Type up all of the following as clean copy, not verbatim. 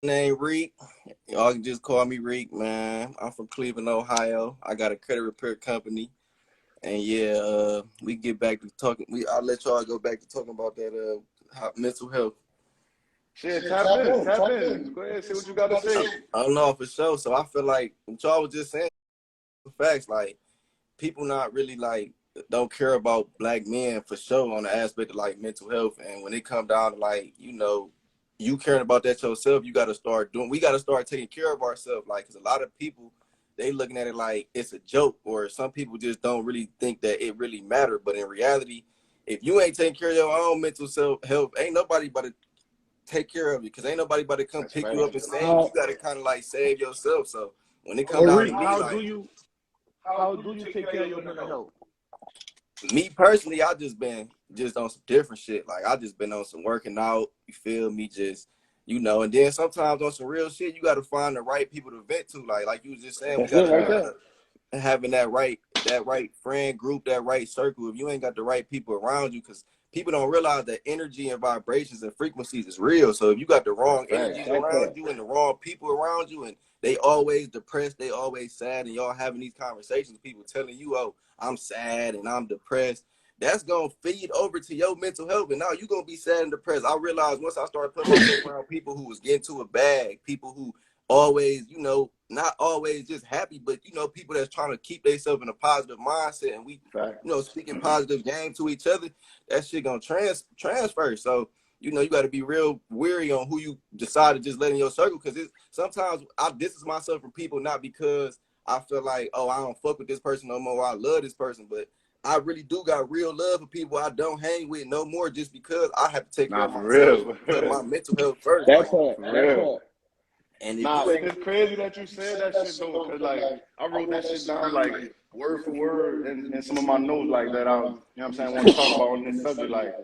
Name Reek. Y'all can just call me Reek, man. I'm from Cleveland, Ohio. I got a credit repair company. And yeah, we get back to talking. I'll let y'all go back to talking about that mental health. Shit, tap in. Go ahead, say what you got to say. I don't know for sure. So I feel like what y'all was just saying, facts, like people not really like don't care about black men for sure on the aspect of like mental health. And when it come down to like, you caring about that yourself, we got to start taking care of ourselves. Like, cause a lot of people, they looking at it like it's a joke, or some people just don't really think that it really matter. But in reality, if you ain't taking care of your own mental health, ain't nobody but to take care of you. Cause ain't nobody but to come pick you up and save you. You got to kind of like save yourself. So when it comes down to me, how do you take care of your mental health? Me personally, I just been on some different shit. Like I just been on some working out, you feel me? Just, and then sometimes on some real shit, you gotta find the right people to vent to. Like you was just saying, we gotta having that right friend group, that right circle. If you ain't got the right people around you, because people don't realize that energy and vibrations and frequencies is real. So if you got the wrong energies around you and the wrong people around you, and they always depressed, they always sad, and y'all having these conversations, people telling you, oh, I'm sad and I'm depressed, that's gonna feed over to your mental health, and now you're gonna be sad and depressed. I realized once I started putting myself around people who was getting to a bag, people who always, not always just happy, but people that's trying to keep themselves in a positive mindset, and we, speaking positive game to each other, that shit gonna transfer. So you got to be real weary on who you decide to just let in your circle, because sometimes I distance myself from people not because I feel like, oh, I don't fuck with this person no more, or I love this person, but I really do got real love for people I don't hang with no more, just because I have to take care of myself, put my mental health first. That's real. And it's crazy that you said that shit though, because like I wrote that shit down like word for word in some of my notes like that I want to talk about on this subject, like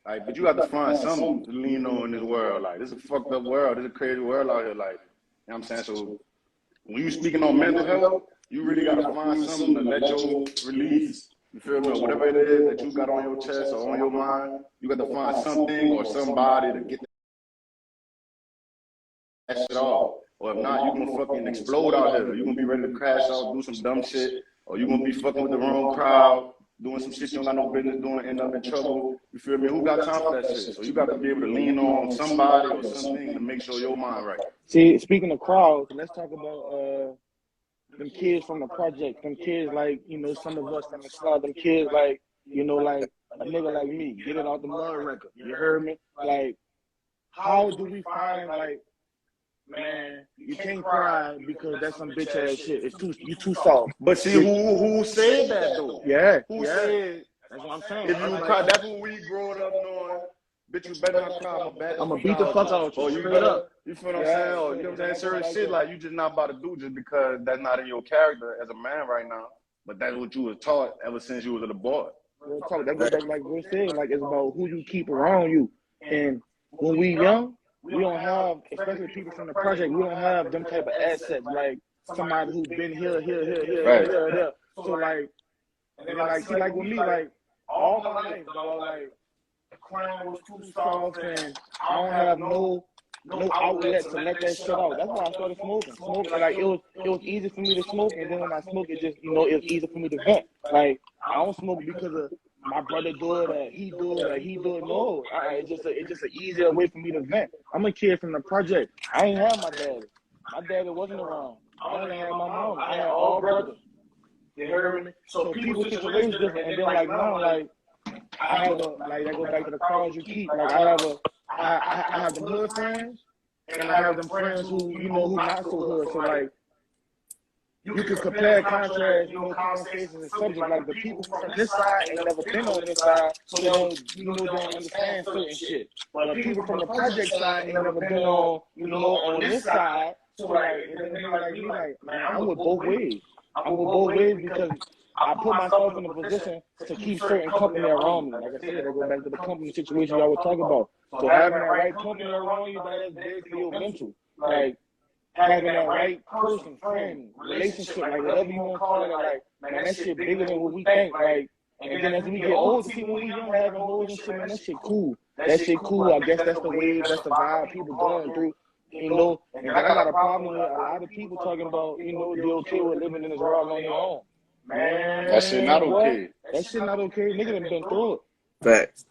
but you got to find something to lean on in this world. Like, this is a fucked up world. This is a crazy world out here. Like, So when you speaking on mental health, you really got to find something to let your release, you feel me, or whatever it is that you got on your chest or on your mind. You got to find something or somebody to get that shit off. Or if not, you gonna fucking explode out here. You gonna be ready to crash out, do some dumb shit, or you gonna be fucking with the wrong crowd, doing some shit you don't got no business doing, end up in trouble. You feel me? Who got time for that shit? So you got to be able to lean on somebody or something to make sure your mind right. See, speaking of crowds, let's talk about them kids from the project. Them kids like, some of us from the slum. Them kids like, like a nigga like me, get it out the mud record. You heard me? Like, how do we find, like, man, you can't cry because that's some bitch ass shit. You too soft. But see, who said that though? Yeah. Who said? That's what I'm saying. If you cry, that's what we growing up knowing. Bitch, you better not cry. I'm gonna beat the fuck out you. Or you better, you feel what I'm saying? Or you know what I'm saying? Certain shit like you just not about to do just because that's not in your character as a man right now. But that's what you was taught ever since you was a little boy. That goes back like we're saying, like it's about who you keep around you. And when we young, we don't have, especially people from the project, we don't have them type of assets like somebody who's been here. So like, and then like, see, like with me, like all my life, like crying was too soft, and I don't have no outlet to let that shit out. That's why I started smoking. Like it was easy for me to smoke, and then when I smoke, it just it was easy for me to vent. Like I don't smoke because of my brother do it, or he do it, or he do it. No, it's just an easier way for me to vent. I'm a kid from the project. I ain't have my daddy. My daddy wasn't around. I only had my mom. I had all brothers. You heard me? So people's situations different, and then like now, like I have like that goes back to the crowds you keep. Like I have the hood friends, and I have them friends who who not so hood. So like. You can compare and contrast, conversations and subjects. Like the people from this side ain't never been on this side, so they don't understand certain shit. But the people from the project side ain't never been on this side. So like, and then like me, like, man, I'm with both ways. I'm with both ways because I put myself in a position to keep certain company around me. Like I said, I go back to the company situation y'all were talking about. So having that right company around you, that's big for your mental. Like, having that right person, friend, relationship, like whatever you want to call it, like, man, that shit bigger than what we think, like, and then as we get older, see, when we young, having hoes and shit, man, that shit cool. that shit cool. I guess that's the wave, that's the vibe people going through. And then I got a problem with a lot of people talking about, they okay with living in this world on their own. That shit not Man, boy, okay. that shit not okay. Nigga done been through it. Facts.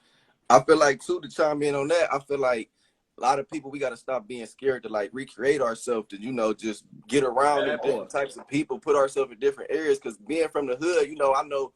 I feel like too, to chime in on that, I feel like a lot of people, we got to stop being scared to like recreate ourselves, to just get around them different types of people, put ourselves in different areas. Because being from the hood, I know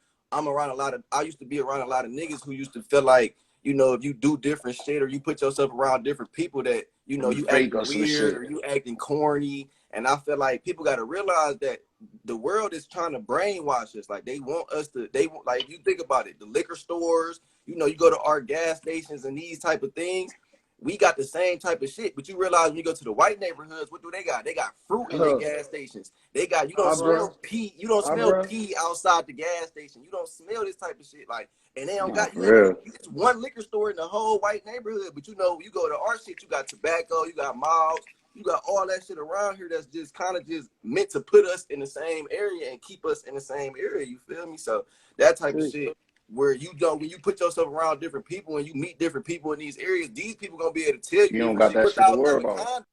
I used to be around a lot of niggas who used to feel like, if you do different shit or you put yourself around different people that, You you fake acting or some weird shit. or you acting corny. And I feel like people got to realize that the world is trying to brainwash us. Like they want us to, like, you think about it, the liquor stores, you go to our gas stations and these type of things. We got the same type of shit, but you realize when you go to the white neighborhoods, what do they got? They got fruit in their gas stations. They got, you don't Bruh, smell pee. You don't smell bruh. pee outside the gas station. You don't smell this type of shit. Like, and they don't Nah, got, for real. it's one liquor store in the whole white neighborhood. But you go to our shit, you got tobacco, you got malls, you got all that shit around here that's just kind of just meant to put us in the same area and keep us in the same area. You feel me? So that type of shit, where when you put yourself around different people and you meet different people in these areas, these people gonna be able to tell you You don't different got shit. that shit to worry $4,000 about.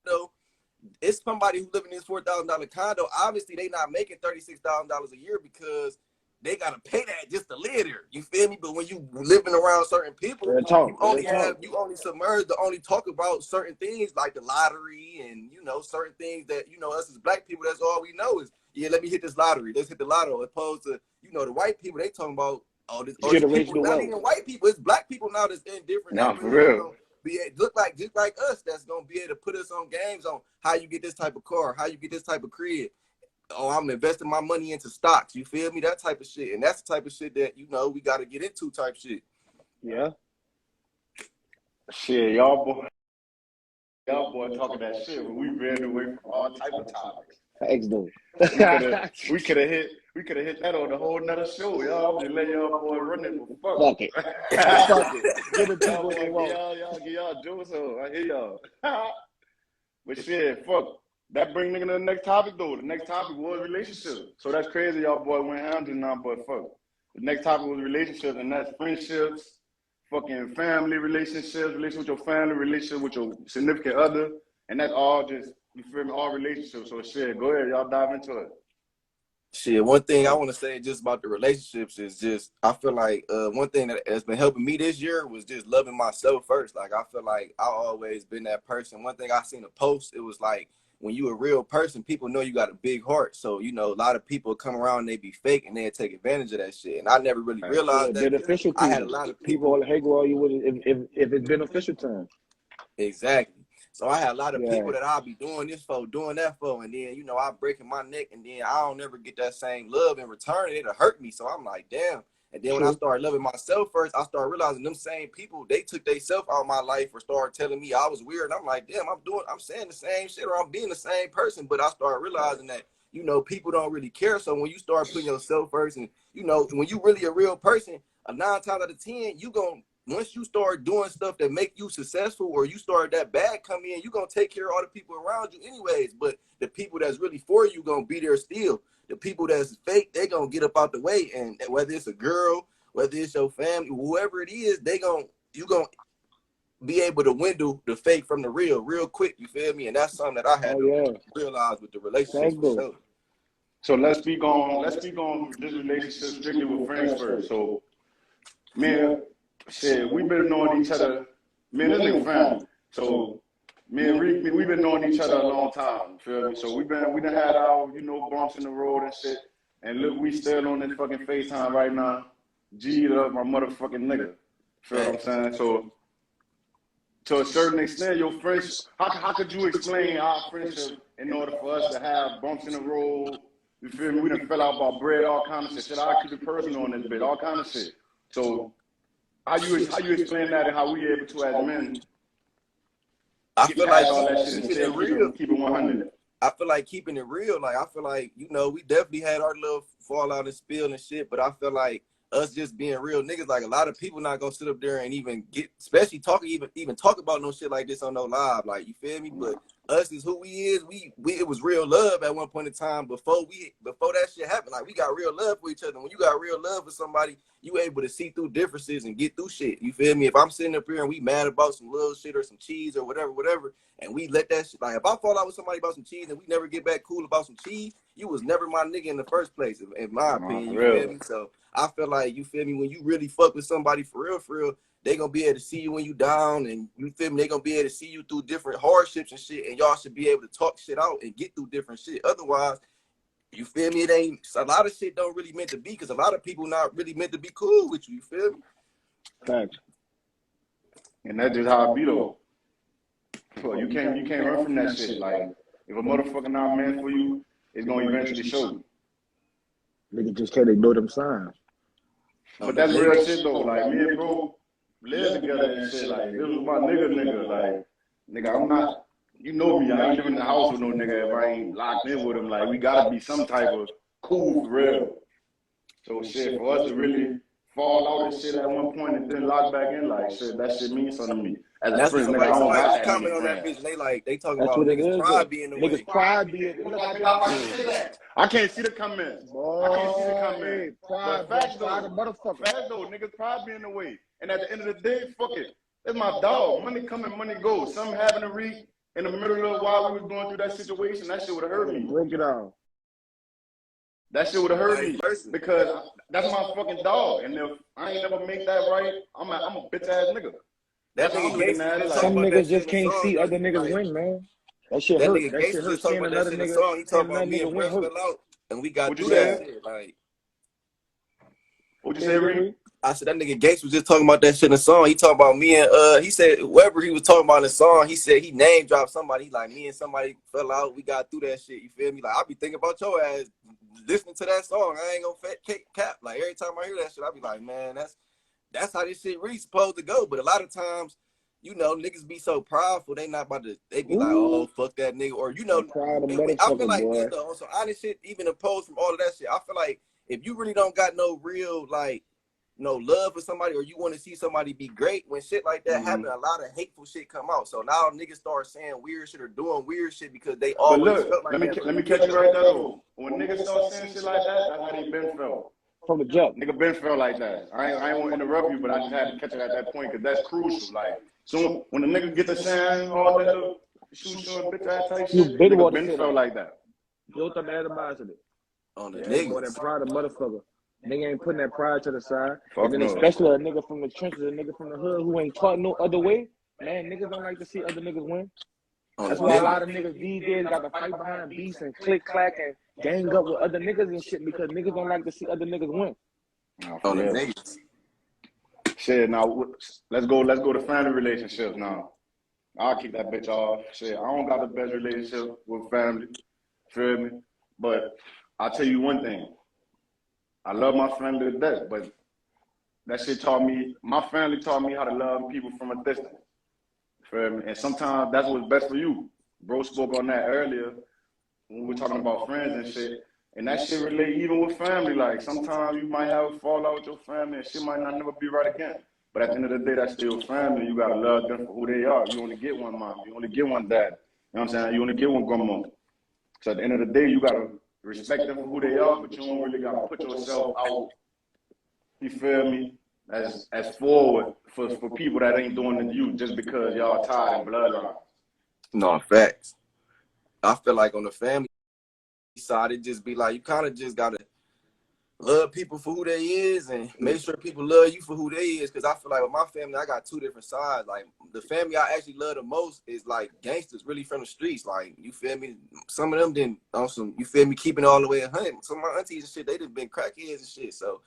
condo, it's somebody who live in this $4,000 condo. Obviously, they not making $36,000 a year because they gotta pay that just to live there. You feel me? But when you living around certain people, you only submerged to only talk about certain things like the lottery and certain things that us as black people, that's all we know is, yeah, let me hit this lottery. Let's hit the lotto. Opposed to the white people, they talking about all this. Or these people, not even white people. It's black people now that's in different Nah, for neighborhoods. real. Look like just like us, that's gonna be able to put us on games on how you get this type of car, how you get this type of crib. Oh, I'm investing my money into stocks. You feel me? That type of shit. And that's the type of shit that we got to get into. Type shit. Yeah. Shit, y'all boy talking that shit, but we ran away from all type of topics. Thanks, dude. We could have hit that on a whole nother show, y'all. I'm just letting y'all boy run it, but Fuck it. Fuck it. Give the people what they want. Give y'all jokes on. I hear y'all. But shit, fuck. That bring nigga to the next topic though. The next topic was relationships. So that's crazy, y'all boy went ham just now, but fuck. The next topic was relationships, and that's friendships, fucking family relationships, relationship with your family, relationship with your significant other, and that's all just, you feel me, all relationships. So shit, go ahead, y'all dive into it. Shit, one thing I want to say just about the relationships is just, I feel like one thing that has been helping me this year was just loving myself first. Like, I feel like I always been that person. One thing I seen a post, it was like, when you a real person, people know you got a big heart. So, a lot of people come around and they be fake and they take advantage of that shit. And I never really realized that. Beneficial I had a lot of people hang around you with it if it's beneficial to them. Exactly. So I had a lot of people that I'll be doing this for, doing that for, and then, I'm breaking my neck, and then I don't ever get that same love in return, and it'll hurt me. So I'm like, damn. And then when I started loving myself first, I started realizing them same people, they took themselves out of my life or started telling me I was weird. And I'm like, damn, I'm saying the same shit or I'm being the same person. But I started realizing that, people don't really care. So when you start putting yourself first and, when you really a real person, 9 times out of 10, once you start doing stuff that make you successful or you start that bag come in, you're going to take care of all the people around you anyways. But the people that's really for you going to be there still. The people that's fake, they going to get up out the way. And whether it's a girl, whether it's your family, whoever it is, you going to be able to window the fake from the real quick. You feel me? And that's something that I had to realize with the relationships. So let's speak on this relationship strictly with friends first. So, man, shit, we've been knowing each other. Man, this nigga family. So, me and Reek, we've been knowing each other a long time. Feel me? So we done had our, bumps in the road and shit. And look, we still on this fucking FaceTime right now. G'd up my motherfucking nigga. Feel what I'm saying? So, to a certain extent, your friends, how could you explain our friendship in order for us to have bumps in the road? You feel me? We done fell out about bread, all kind of shit. Shit, I keep it personal on this bit, all kind of shit. So, how you explain that and how we able to as men? I feel like all that shit keeping it real. Keep it 100. I feel like keeping it real. Like, I feel like, we definitely had our little fallout and spill and shit, but I feel like us just being real niggas, like a lot of people not gonna sit up there and even get, especially talking, even talk about no shit like this on no live. Like, you feel me? But us is who we is. We it was real love at one point in time before that shit happened. Like, we got real love for each other. When you got real love for somebody, you able to see through differences and get through shit. You feel me? If I'm sitting up here and we mad about some little shit or some cheese or whatever, and we let that shit, like if I fall out with somebody about some cheese and we never get back cool about some cheese, you was never my nigga in the first place, in my opinion. You feel me? So I feel like, you feel me, when you really fuck with somebody for real, they gonna be able to see you when you down, and you feel me, they gonna be able to see you through different hardships and shit, and y'all should be able to talk shit out and get through different shit. Otherwise, you feel me, it ain't, a lot of shit don't really meant to be, because a lot of people not really meant to be cool with you. You feel me? Thanks. And that's just how it be though. So you can't run from that shit. Like, if a motherfucker not meant for you, it's gonna eventually show you. Niggas just can't ignore them signs. But that's real shit though. Like, me and bro live together and shit. Like, this was my nigga. Like, nigga, I'm not, you know me, I ain't living in the house with no nigga if I ain't locked in with him. Like, we gotta be some type of cool for real. So shit, for us to really fall out and shit at one point and then lock back in, like, shit, that shit means something to me. As a friend, nigga, I don't got that many comment on that friends. bitch, they talk That's about what it niggas is. pride being the way. Niggas pride be it. Look, I can't see the comments. boy, I can't see the comments. pride, But facts pride, though, motherfucker. facts though, niggas pride be in the way. And at the end of the day, fuck it. It's my dog. Money come and money go. Something happened to Reek in the middle of while we was going through that situation. That shit would have hurt me. Broke it out. That shit would have hurt me because that's my fucking dog. And if I ain't never make that right, I'm a bitch ass nigga. That That's how I'm looking at it. Some Like, niggas just can't see other niggas win, man. That shit hurt. That shit hurt seeing another nigga. He talking about me and Brett fell out, and we got through that shit. Like, what you say, Reek? I said that nigga Gates was just talking about that shit in the song. He talking about me and he said whoever he was talking about in the song, he said he name dropped somebody. He like, me and somebody fell out. We got through that shit. You feel me? Like, I be thinking about your ass listening to that song. I ain't gonna fat cap. Like, every time I hear that shit, I be like, man, that's how this shit really supposed to go. But a lot of times, you know, niggas be so prideful, they not about to, they be like, oh, fuck that nigga. Or, you know, I feel like this though, on some honest shit, even opposed from all of that shit, I feel like if you really don't got no real, like, no love for somebody, or you want to see somebody be great, when shit like that happen, a lot of hateful shit come out. So now niggas start saying weird shit or doing weird shit because they always felt like that. Let me catch you right there though. When niggas start saying shit like that, that's how they been felt. From the jump. Nigga been felt like that. I ain't want to interrupt you, but I just had to catch it at that point because that's crucial. Like, so when the nigga get to saying all that little shoot bitch ass type shit, nigga been felt like that. Built up animosity. On the Boy, niggas. that pride of motherfucker. Nigga ain't putting that pride to the side. Fuck and then no. especially a nigga from the trenches, a nigga from the hood who ain't taught no other way. Man, niggas don't like to see other niggas win. That's why a lot of niggas these days got to fight behind beats and click clack and gang up with other niggas and shit because niggas don't like to see other niggas win. On the niggas. Shit, now let's go to family relationships now. I'll keep that bitch off. Shit, I don't got the best relationship with family. Feel me? But I'll tell you one thing. I love my family to death, but that shit taught me, my family taught me how to love people from a distance. Feel me? And sometimes that's what's best for you. Bro spoke on that earlier when we were talking about friends and shit. And that shit relate even with family. Like, sometimes you might have a fallout with your family and shit might not never be right again. But at the end of the day, that's still family. You gotta love them for who they are. You only get one mom. You only get one dad. You know what I'm saying? You only get one grandma. So at the end of the day, you gotta respect them for who they are, but you don't really gotta put yourself out, you feel me, as forward for people that ain't doing it to you just because y'all tied in bloodline. No, facts. I feel like on the family side, it just be like, you kind of just gotta love people for who they is and make sure people love you for who they is. Because I feel like with my family, I got two different sides. Like, the family I actually love the most is like gangsters really from the streets. Like, you feel me? Some of them didn't on some, you feel me, keeping it all the way 100. Some of my aunties and shit, they done been crackheads and shit. So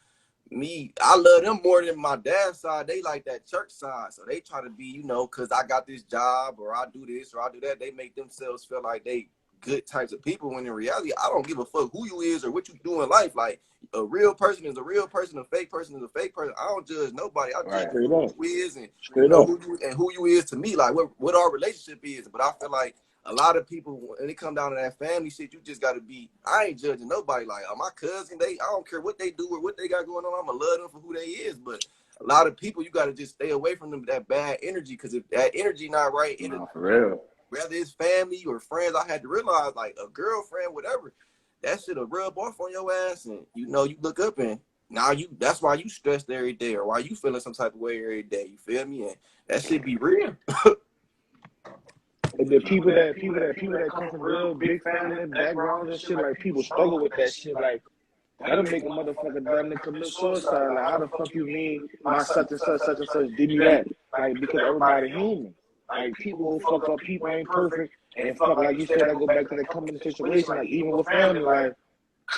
me, I love them more than my dad's side. They like that church side. So they try to be, you know, because I got this job or I do this or I do that, they make themselves feel like they good types of people, when in reality, I don't give a fuck who you is or what you do in life. Like, a real person is a real person, a fake person is a fake person. I don't judge nobody. I judge who you is and you know who you is to me, like what our relationship is. But I feel like a lot of people, when it come down to that family shit, you just gotta be. I ain't judging nobody. Like my cousin, I don't care what they do or what they got going on. I'ma love them for who they is. But a lot of people, you gotta just stay away from them, that bad energy, because if that energy not right, Nah, for real. whether it's family or friends, I had to realize, like a girlfriend, whatever, that shit'll rub off on your ass, and you look up and now that's why you stressed every day, or why you feeling some type of way every day. You feel me? And that shit be real. The people that come from real big family backgrounds and shit, like people struggle with that shit. Like that'll make a motherfucker damn near commit suicide. Like how the fuck you mean my such and such did me that? Like because everybody human. Like people who fuck up, people ain't perfect. And fuck, like you said, I go back to the company situation. Like even with family, like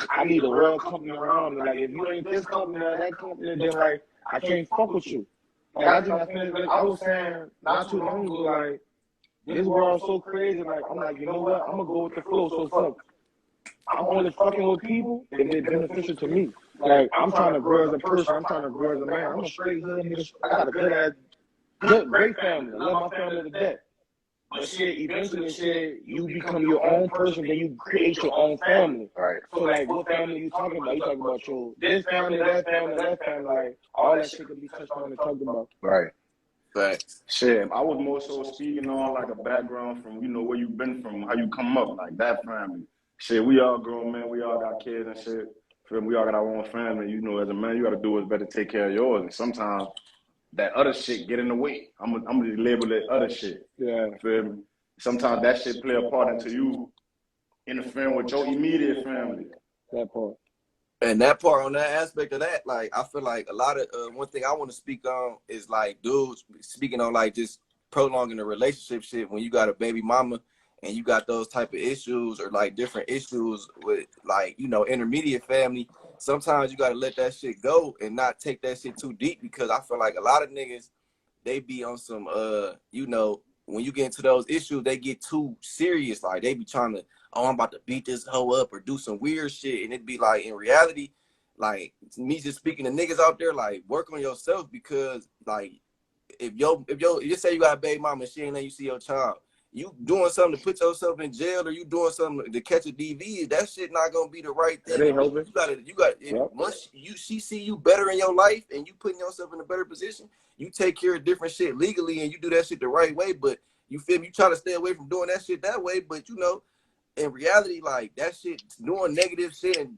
I need a real company around me. Like if you ain't this company or that company, then like I can't fuck with you. Like I was saying not too long ago, like this world's so crazy. Like I'm like, you know what? I'm gonna go with the flow. So fuck, I'm only fucking with people if they're beneficial to me. Like I'm trying to grow as a person. I'm trying to grow as a man. I'm a straight hood nigga. I got a great family. I love my family to death. But shit, eventually, shit, you become your own person, then you create your own family. Right. So, like, what family you talking about? You talking about your this family, that family, that family, like, all that shit can be touched on and talked about. Right. But Shit, I was more so speaking on like a background from, where you been from, how you come up, like that family. Shit, we all grown, man. We all got kids and shit. We all got our own family. As a man, you got to do what's better to take care of yours. And sometimes that other shit get in the way. I'm gonna label it other shit. Yeah. Feel me? Sometimes that shit play a part into you interfering with your immediate family. That part. And that part, on that aspect of that, like I feel like a lot of one thing I want to speak on is like dudes speaking on like just prolonging the relationship shit when you got a baby mama and you got those type of issues or like different issues with like intermediate family. Sometimes you got to let that shit go and not take that shit too deep, because I feel like a lot of niggas, they be on some when you get into those issues, they get too serious. Like they be trying to, oh, I'm about to beat this hoe up or do some weird shit. And it'd be like, in reality, like me just speaking to niggas out there, like work on yourself, because like if you say you got a baby mama and she ain't let you see your child, you doing something to put yourself in jail or you doing something to catch a DV, that shit not gonna be the right thing. That ain't helping. Once she see you better in your life and you putting yourself in a better position, you take care of different shit legally and you do that shit the right way. But you feel me? You try to stay away from doing that shit that way, but in reality, like that shit, doing negative shit and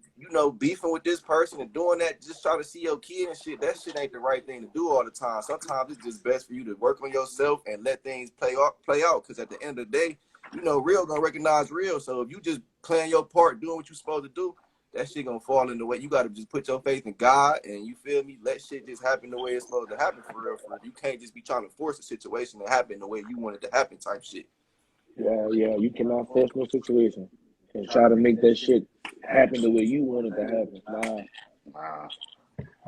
beefing with this person and doing that, just trying to see your kid and shit, that shit ain't the right thing to do all the time. Sometimes it's just best for you to work on yourself and let things play out. Because at the end of the day, real gonna recognize real. So if you just playing your part, doing what you supposed to do, that shit gonna fall in the way. You gotta just put your faith in God and you feel me, let shit just happen the way it's supposed to happen for real. You can't just be trying to force a situation to happen the way you want it to happen type shit. Yeah, you cannot force no situation and try to make that shit happen the way you want it to happen. Nah.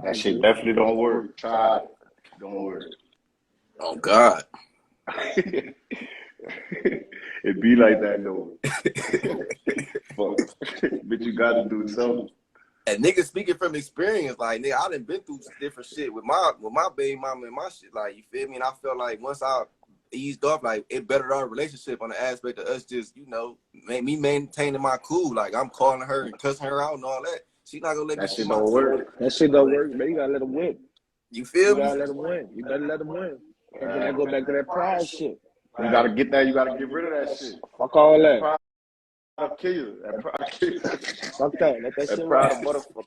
That shit definitely don't work. Try it. Don't work. Oh God. It be like that though. But you gotta do something. And niggas speaking from experience, like nigga, I done been through different shit with my baby mama and my shit. Like, you feel me? And I felt like once I eased off, like it bettered our relationship on the aspect of us just, me maintaining my cool. Like I'm calling her and cussing her out and all that. She not gonna let me. That shit don't work. That shit don't work, man. You gotta let them win. You feel me? You gotta let them win. You better let them win. And then I go back to that pride shit. You gotta get that. You gotta get rid of that shit. Fuck all that. Pride kill you. That pride kill you. Fuck that. Let that shit pride ride. motherfucker.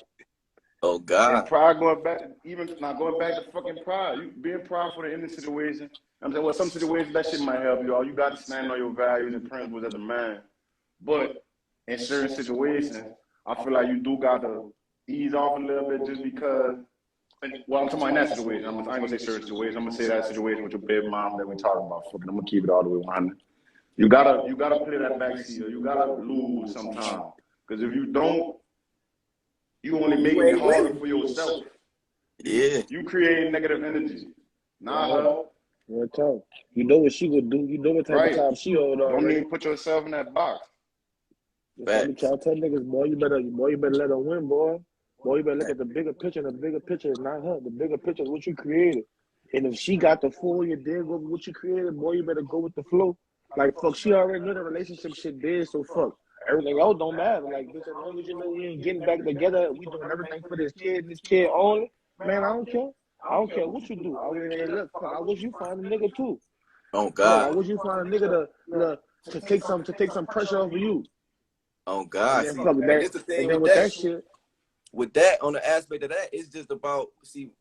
Oh God. And pride going back to fucking pride. You being prideful in any situation. I'm saying, well, some situations that shit might help you. All you got to stand on your values and principles as a man. But in certain situations, I feel like you do got to ease off a little bit just because. Well, I'm talking about in that situation. I ain't gonna say certain situations. I'm gonna say that situation with your baby mom that we talking about. Fucking, I'm gonna keep it all the way 100. You gotta play that backseat, or you gotta lose sometime. Because if you don't, you only make it harder for yourself. Yeah. You create negative energy. Nah, Real talk. You know what she would do. You know what type of time she hold on. Don't even put yourself in that box. Let me tell niggas, boy, you better let her win, boy. Boy, you better look at the bigger picture. The bigger picture is not her. The bigger picture is what you created. And if she got the full, you did go with what you created, boy, you better go with the flow. Like, fuck, she already knew the relationship shit did, so fuck. Everything else don't matter. Like, bitch, as long as you know we ain't getting back together, we doing everything for this kid and this kid only. Man, I don't care. I don't care what you do. I mean, hey, look, fuck, I wish you find a nigga too. Oh Look, I God. wish you find a nigga to take some pressure off of you. Oh And God. then See, fuck and that. this the And thing then with with that. that shit, With that, on the aspect of that, it's just about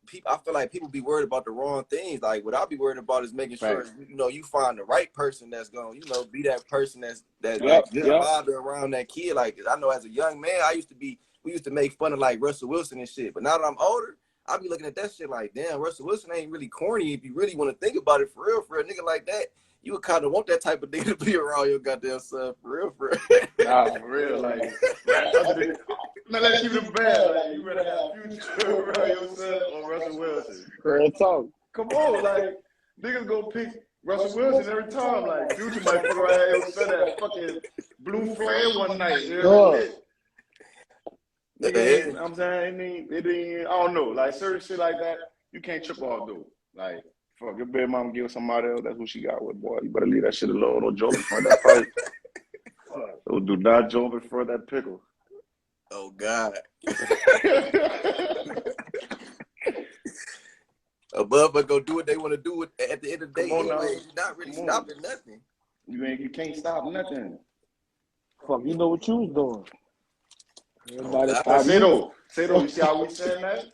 people. I feel like people be worried about the wrong things. Like what I be worried about is making sure Facts. you find the right person that's gonna be that person that's yep, that good yep. father around that kid. Like I know as a young man, we used to make fun of like Russell Wilson and shit. But now that I'm older, I be looking at that shit like, damn, Russell Wilson ain't really corny if you really want to think about it for real. For a nigga like that, you would kind of want that type of nigga to be around your goddamn son for real. For real. Nah, for real. Like other than now, let's keep it bad. Like you rather have Future around your son or Russell Wilson? Real talk. Come on, like niggas go pick Russell Wilson every time. Like Future might fuck around have your son at fucking Blue Flame one night. You know, Dog. lit. Nigga ain't, I'm saying, it ain't, I don't know, like certain shit like that, you can't trip off though. Like, fuck, your baby mama give somebody else, that's who she got with, boy. You better leave that shit alone. Don't jump in front of that fight. Don't do not jump in front of that pickle. Oh God. A motherfucker go do what they want to do at the end of the day. Come on now. Anyway, you're not really stopping nothing. You can't stop nothing. Fuck, you know what you was doing. Oh Everybody God. But stop you. say though, you see how we saying that?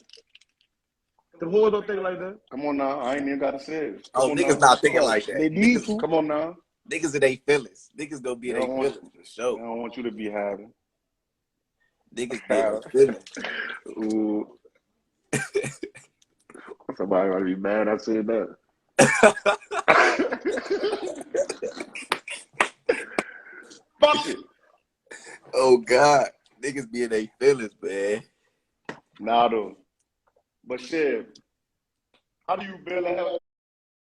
The boys don't think like that. Come on now, I ain't even got to say it. Come Oh, on niggas now. not thinking Fuck, like that. they need to. Come on now. Niggas in they feelings. Niggas gonna be They in they don't want, feelings for they sure. don't want you to be having. Niggas be in they feelings. Ooh. Somebody might be mad I said that. Fuck it. Oh God. Niggas be in they feelings, man. Nah, though. But shit, how do you feel like